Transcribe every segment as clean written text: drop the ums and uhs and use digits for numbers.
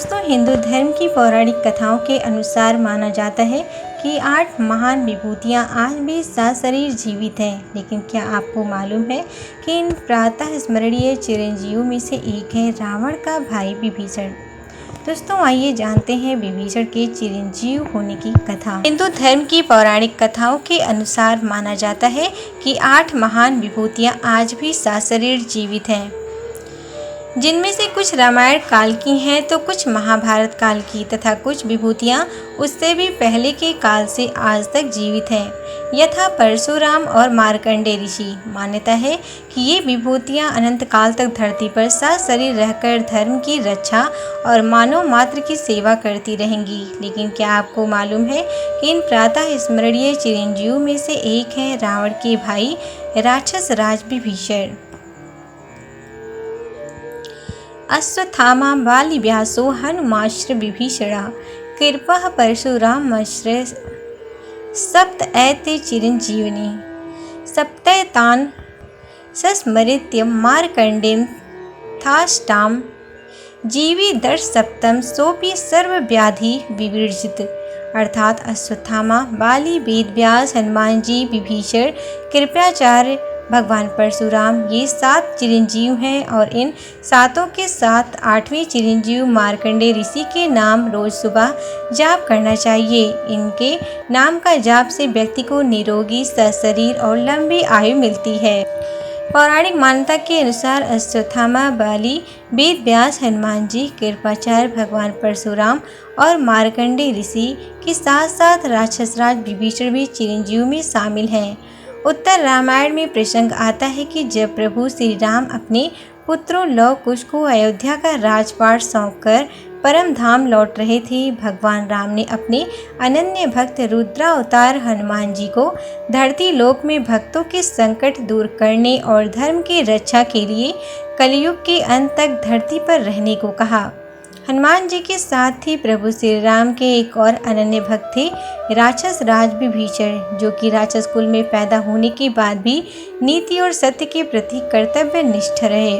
दोस्तों, हिंदू धर्म की पौराणिक कथाओं के अनुसार माना जाता है कि 8 महान विभूतियाँ आज भी सशरीर जीवित हैं। लेकिन क्या आपको मालूम है कि इन प्रातः स्मरणीय चिरंजीवों में से एक है रावण का भाई विभीषण। दोस्तों, आइए जानते हैं विभीषण के चिरंजीव होने की कथा। हिंदू धर्म की पौराणिक कथाओं के अनुसार माना जाता है कि 8 महान विभूतियाँ आज भी सशरीर जीवित हैं, जिनमें से कुछ रामायण काल की हैं तो कुछ महाभारत काल की, तथा कुछ विभूतियाँ उससे भी पहले के काल से आज तक जीवित हैं, यथा परशुराम और मार्कंडेय ऋषि। मान्यता है कि ये विभूतियाँ अनंत काल तक धरती पर सशरीर रहकर धर्म की रक्षा और मानव मात्र की सेवा करती रहेंगी। लेकिन क्या आपको मालूम है कि इन प्रातः स्मरणीय चिरंजीवों में से एक है रावण के भाई राक्षस राज विभीषण। अश्वत्थामा बालिव्यासो हनुमाश्च विभीषणः कृपः परशुरामश्च सप्त एते चिरंजीविनी सप्तैतान् सस्मृत्य मार्कण्डेयं थाष्टां जीविदर्श सप्तम सोऽपि सर्वव्याधि विवर्जित। अर्थात अश्वत्थामा, बाली, वेदव्यास, हनुमान जी, विभीषण, कृपाचार्य, भगवान परशुराम, ये 7 चिरंजीव हैं और इन 7 के साथ 8वें चिरंजीव मार्कंडेय ऋषि के नाम रोज सुबह जाप करना चाहिए। इनके नाम का जाप से व्यक्ति को निरोगी सशरीर और लंबी आयु मिलती है। पौराणिक मान्यता के अनुसार अश्वत्थामा, बाली, वेदव्यास, हनुमान जी, कृपाचार्य, भगवान परशुराम और मार्कंडेय ऋषि के साथ साथ राक्षसराज विभीषण भी चिरंजीव में शामिल हैं। उत्तर रामायण में प्रसंग आता है कि जब प्रभु श्री राम अपने पुत्रों लव कुश को अयोध्या का राजपाट सौंपकर परम धाम लौट रहे थे, भगवान राम ने अपने अनन्य भक्त रुद्रावतार हनुमान जी को धरती लोक में भक्तों के संकट दूर करने और धर्म की रक्षा के लिए कलयुग के अंत तक धरती पर रहने को कहा। हनुमान जी के साथ ही प्रभु श्री राम के एक और अनन्य भक्त थे राक्षस राज विभीषण, जो कि राक्षस कुल में पैदा होने के बाद भी नीति और सत्य के प्रति कर्तव्य निष्ठ रहे।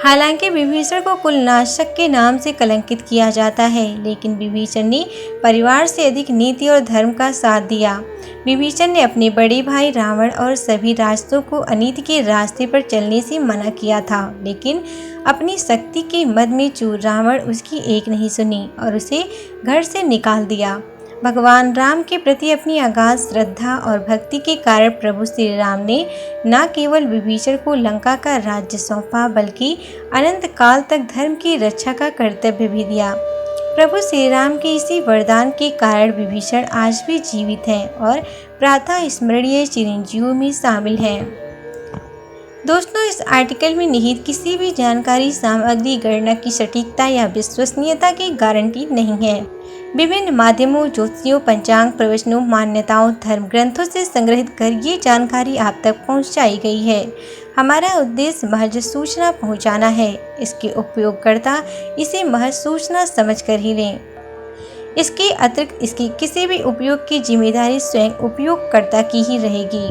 हालांकि विभीषण को कुलनाशक के नाम से कलंकित किया जाता है, लेकिन विभीषण ने परिवार से अधिक नीति और धर्म का साथ दिया। विभीषण ने अपने बड़े भाई रावण और सभी राष्ट्रों को अनीति के रास्ते पर चलने से मना किया था, लेकिन अपनी शक्ति के मद में चूर रावण उसकी एक नहीं सुनी और उसे घर से निकाल दिया। भगवान राम के प्रति अपनी अगाध श्रद्धा और भक्ति के कारण प्रभु श्री राम ने न केवल विभीषण को लंका का राज्य सौंपा, बल्कि अनंत काल तक धर्म की रक्षा का कर्तव्य भी दिया। प्रभु श्री राम के इसी वरदान के कारण विभीषण आज भी जीवित हैं और प्रातः स्मरणीय चिरंजीवों में शामिल हैं। दोस्तों, इस आर्टिकल में निहित किसी भी जानकारी, सामग्री, गणना की सटीकता या विश्वसनीयता की गारंटी नहीं है। विभिन्न माध्यमों, ज्योतिषियों, पंचांग, प्रवचनों, मान्यताओं, धर्म ग्रंथों से संग्रहित कर ये जानकारी आप तक पहुंचाई गई है। हमारा उद्देश्य महज सूचना पहुंचाना है। इसके उपयोगकर्ता इसे महज सूचना समझकर ही लें। इसके अतिरिक्त इसकी किसी भी उपयोग की जिम्मेदारी स्वयं उपयोगकर्ता की ही रहेगी।